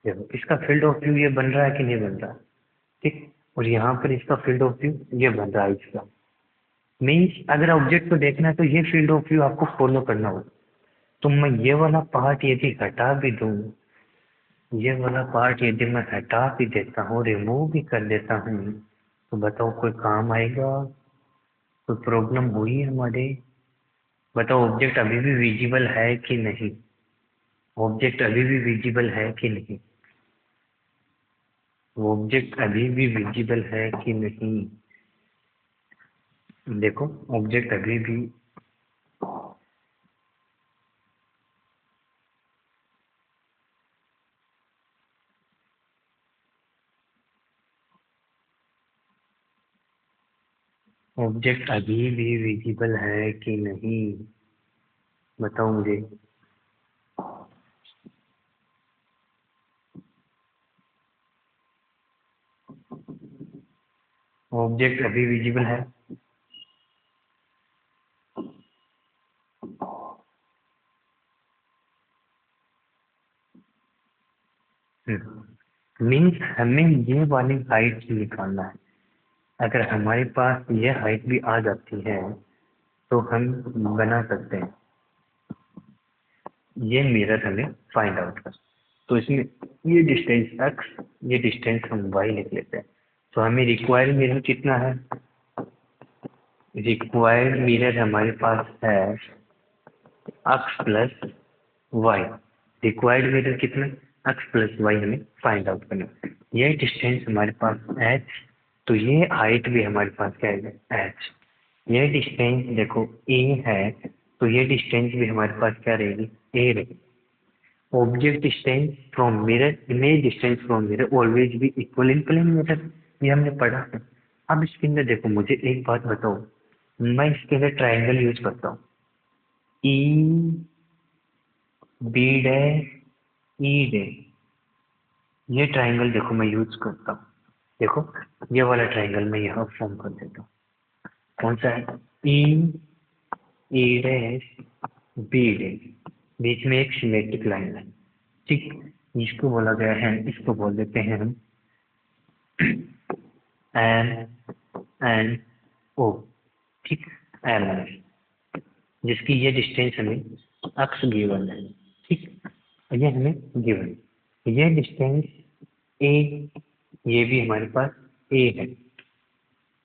देखो इसका फील्ड ऑफ व्यू ये बन रहा है कि नहीं बन रहा? ठीक, और यहाँ पर इसका फील्ड ऑफ व्यू ये बन रहा है इसका। मीन्स अगर ऑब्जेक्ट को देखना है तो ये फील्ड ऑफ व्यू आपको फॉलो करना होगा। तो मैं ये वाला पार्ट यदि हटा भी दूं, ये वाला पार्ट यदि मैं हटा भी देता हूँ, रिमूव भी कर देता हूँ, तो बताओ कोई काम आएगा? कोई प्रॉब्लम हुई हमारे? बताओ ऑब्जेक्ट अभी भी विजिबल है कि नहीं? ऑब्जेक्ट अभी भी विजिबल है कि नहीं? ऑब्जेक्ट अभी भी विजिबल है कि नहीं? देखो ऑब्जेक्ट अभी भी, ऑब्जेक्ट अभी भी विजिबल है कि नहीं? बताओ मुझे। ऑब्जेक्ट अभी विजिबल है? मीन्स हमें ये वाली हाइट निकालना है। अगर हमारे पास ये हाइट भी आ जाती है तो हम बना सकते हैं। ये मिरर हमें फाइंड आउट कर, तो इसमें ये डिस्टेंस x, ये डिस्टेंस हम y लिख लेते हैं। तो हमें रिक्वायर्ड मिरर कितना है? रिक्वायर्ड मिरर हमारे पास है x plus y. Required mirror कितना? x प्लस वाई हमें फाइंड आउट करना है। ये डिस्टेंस हमारे पास h, तो ये हाइट भी हमारे पास क्या है? h। ये डिस्टेंस देखो a है, तो ये डिस्टेंस भी हमारे पास क्या रहेगी? a रहेगी। Object distance from mirror, image distance from mirror always भी इक्वल इन प्लेन मिरर, ये हमने पढ़ा है। अब इसके अंदर देखो, मुझे एक बात बताओ, मैं इसके अंदर ट्राइंगल यूज करता हूँ, E B dash E dash, ये ट्राइंगल देखो मैं यूज करता हूँ। देखो ये वाला ट्राइंगल मैं यहाँ फॉर्म कर देता हूँ। कौन सा है? ई ई डैश बी डैश, बीच में एक सिमेट्रिक लाइन है। ठीक, इसको बोला गया है, इसको बोल देते हैं हम एम एन ओ। ठीक, एम एन, जिसकी ये डिस्टेंस हमें एक्स गिवन है। ठीक, ये हमें गिवन, ये डिस्टेंस ए, ये भी हमारे पास ए है।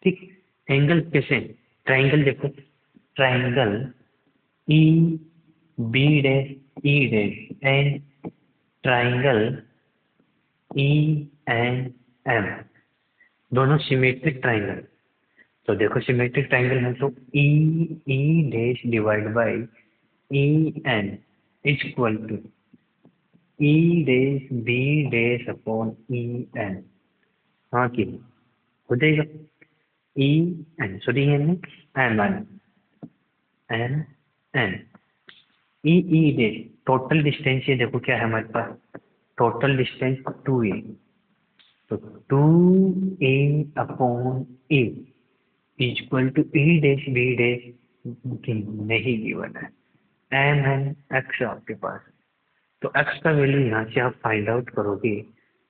ठीक, एंगल कैसे? ट्राइंगल देखो, triangle E B dash E dash and triangle E N M, दोनों सिमेट्रिक ट्राइंगल। तो देखो सिमेट्रिक ट्राइंगल है तो E E dash divide by E N is equal to E dash B dash upon E N. हाँ कि नहीं? हो जाएगा। E N, sorry N M N N N E E dash, total distance ये देखो क्या है हमारे पास? टोटल डिस्टेंस 2a, तो 2a upon A equal to E dash B dash नहीं गिवन है, एम एन एक्स आपके पास। तो एक्स का वैल्यू यहाँ से आप फाइंड आउट करोगे,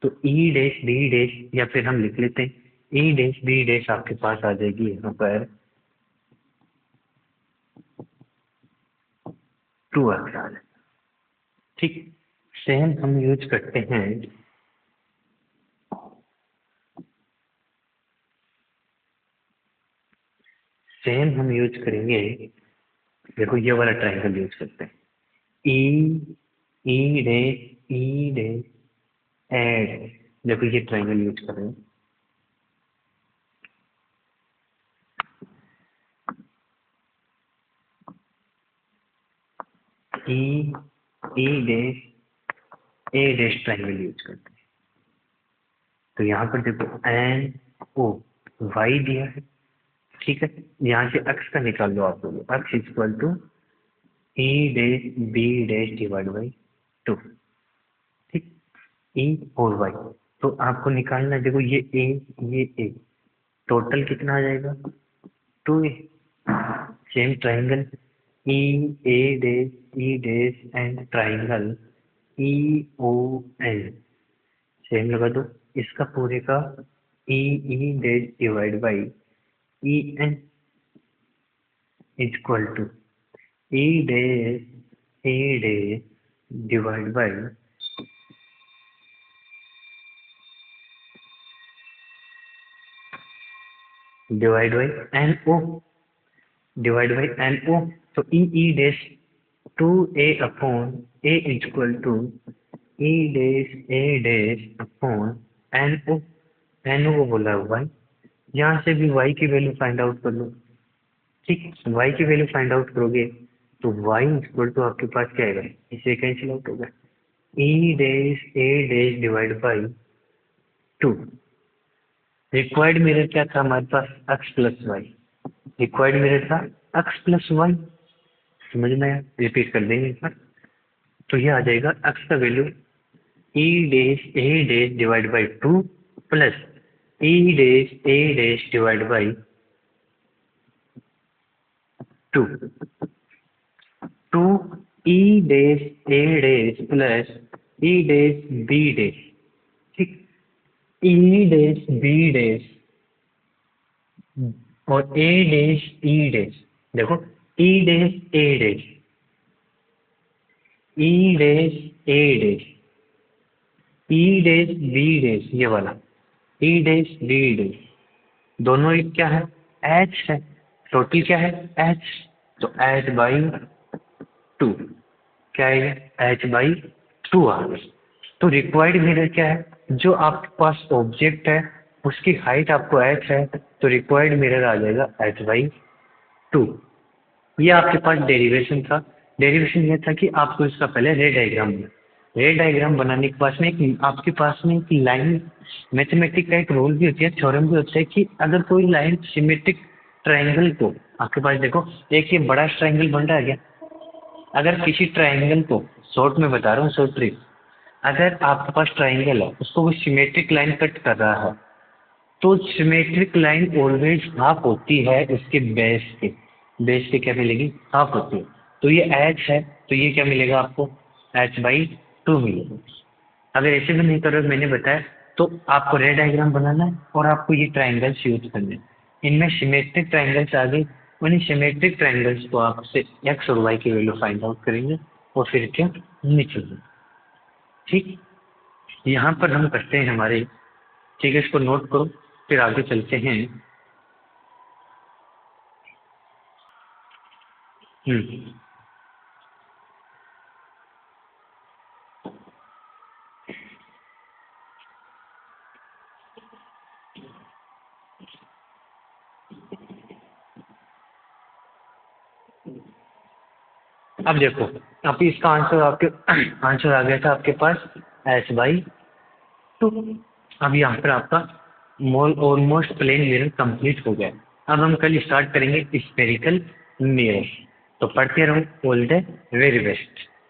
तो ई डैश बी डैश, या फिर हम लिख लेते हैं ई डैश बी डैश आपके पास आ जाएगी यहाँ पर 2x आ जाएगा। ठीक, सेम हम यूज करते हैं सेम हम यूज करेंगे, देखो ये वाला ट्राइंगल यूज करते हैं, ई ई डैश एड, देखो ये ट्राइंगल यूज कर रहे हैं, ई E dash A dash triangle use करते हैं। तो यहाँ पर देखो एन ओ वाई दिया है, ठीक है, यहाँ से अक्स का निकाल लो आप लोग, अक्स equal to E dash B dash divide by 2, ठीक, ई और वाई। तो आपको निकालना है, देखो ये ए टोटल कितना आ जाएगा 2a। Same triangle E dash and triangle E O N, same लगा दो, इसका पूरे का E dash divide by E N equal to E dash divide by N O. तो E dash 2a upon A equal to E dash A dash upon N O को बोला हुआ है, यहाँ से भी y की वैल्यू फाइंड आउट कर लो, ठीक, y की वैल्यू फाइंड आउट करोगे तो y इक्वल टू आपके पास क्या आएगा, इसे कैंसिल आउट होगा, E dash A dash divide by 2। Required mirror क्या था हमारे पास, x plus y, required mirror था x प्लस वाई, समझ में आया, रिपीट कर देंगे एक बार। तो ये आ जाएगा x का value E dash A dash divide by 2 plus E dash A dash divide by 2 E dash A dash plus E dash B dash, ठीक, ई डैश बी डैश और ए डैश ई डैश, देखो E dash A dash, E dash A dash, E dash B dash, ये वाला ई dash B dash, दोनों एक क्या है, H है, टोटल क्या है एच, तो एच बाई 2, क्या है एच बाई 2 आ गई। तो रिक्वायर्ड मिरर क्या है, जो आपके पास ऑब्जेक्ट है उसकी हाइट आपको एच है, तो रिक्वायर्ड मिरर आ जाएगा एच बाई 2। ये आपके पास डेरिवेशन था, डेरिवेशन ये था कि आपको इसका पहले रे डायग्राम बना, रे डायग्राम बनाने के पास में एक आपके पास में एक लाइन, मैथमेटिक का एक रूल भी होती है, थ्योरम भी होता है कि अगर कोई लाइन सिमेट्रिक ट्रायंगल को, आपके पास देखो एक ये बड़ा ट्रायंगल बन रहा है क्या, अगर किसी ट्रायंगल को, शॉर्ट में बता रहा हूँ शॉर्ट ट्रिक, अगर आपके पास ट्रायंगल है उसको कोई सिमेट्रिक लाइन कट कर रहा है, तो सिमेट्रिक लाइन ऑलवेज हाफ होती है उसके बेस पे क्या मिलेगी, हाफ होती है। तो ये एच है, तो ये क्या मिलेगा आपको, एच बाई 2 मिलेगा। अगर ऐसे भी नहीं करोगे, मैंने बताया, तो आपको रे डायग्राम बनाना है और आपको ये ट्राइंगल्स यूज करने हैं, इनमें सिमेट्रिक ट्राइंगल्स आ गए, उन्हीं सिमेट्रिक ट्राइंगल्स को आपसे एक्स और वाई की वैल्यू फाइंड आउट करेंगे और फिर क्या निकलेंगे, ठीक। यहाँ पर हम करते हैं हमारे, ठीक है, इसको नोट करो, फिर आगे चलते हैं। अब देखो, अब इसका आंसर आपके आंसर आ गया था आपके पास एच बाई 2। अब यहाँ पर आपका ऑलमोस्ट प्लेन मिरर कंप्लीट हो गया। अब हम कल स्टार्ट करेंगे स्फेरिकल मिरर। तो पढ़ते रहो, ऑल द वेरी बेस्ट।